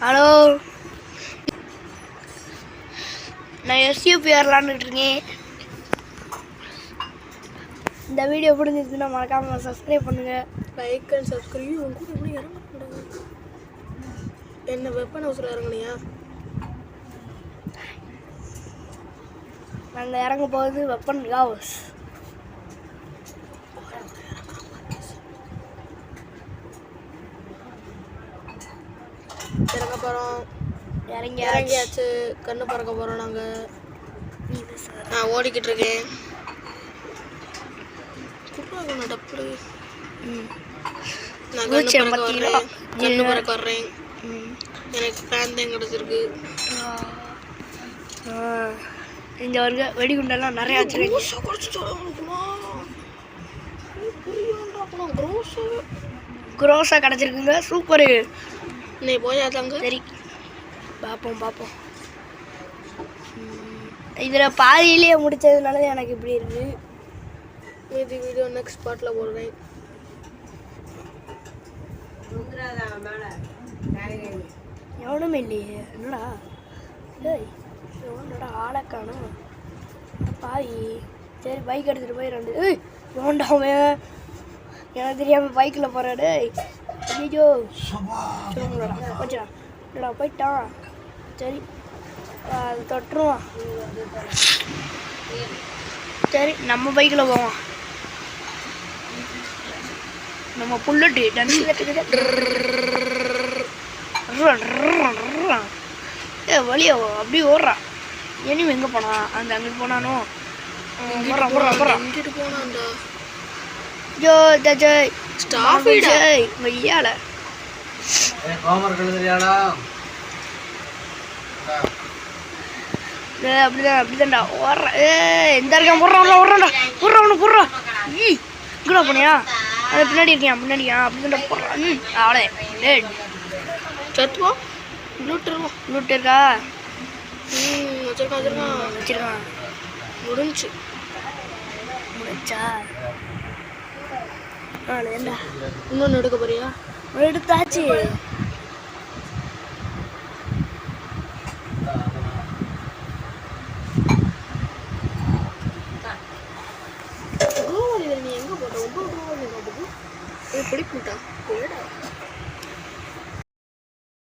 Hello, நான் SUB ஏறலான்னுட்டு இருக்கேன். இந்த வீடியோ பிடிச்சிருந்துச்சுன்னா மறக்காமல் சப்ஸ்கிரைப் பண்ணுங்கள். Like and subscribe. உங்க கூட எப்படி இறங்க முடியாது? என்ன வெப்பன் ஹவுஸில் இறங்குனியா? நாங்கள் இறங்க போகுது வெப்பன் ஹவுஸ். இறங்க போகிறோம். இறங்கியாச்சு. கண்ணு பறக்க போகிறோம் நாங்கள். நான் ஓடிக்கிட்டு இருக்கேன். டப்பு நான் கண்ணு பறக்க வர்றேன். எனக்கு ஃபேன் தான் கிடச்சிருக்கு. இந்த வருக வெடிகுண்டெல்லாம் நிறையா வச்சுருக்கேன். குரோஸாக கிடச்சிருக்குங்க. சூப்பரு. நீ போயாதாங்க? சரி, பார்ப்போம். இதில் பாதியிலேயே முடித்ததுனால எனக்கு இப்படி இருக்குது. மீதி வீடியோ நெக்ஸ்ட் பார்ட்டில் போடுறேன். எவனுமே இல்லையே. என்னடா எவனோட ஆளை காணோம் பாவி. சரி, பைக் எடுத்துகிட்டு போய் ரெண்டு எவன்டாவே எனக்கு தெரியாமல் பைக்கில் போகிறாடு. ஐயோ போச்சுடா. இல்லடா போயிட்டான். சரி, அது தொட்டுருவான். சரி, நம்ம பைக்கில் போவோம். நம்ம புல்லட்டு வழியா அப்படியே ஓடுறான். இனிமே எங்கே போனான்? அங்கிட்டு போனானோ? இங்கிட்டு போனான்டா. ஜோ ஜய் ஸ்டாப் ஜய் வையால அப்படிதான்டா ஓடுற. எந்த இருக்கான்? போடுறான். இங்கடா போனியா? அது பின்னாடி இருக்கியா? பின்னாடியா? அப்படிதான்டா போடுறான். அவ்வளோ சத்துவோம். லூட் இருக்கா? வச்சிருக்கான். முடிஞ்சா என்ன இன்னொன்று எடுக்க போறியா? எடுத்தாச்சு. நீ எங்கே போட்ட? 9 ரூபா பிடிக்கிட்டா.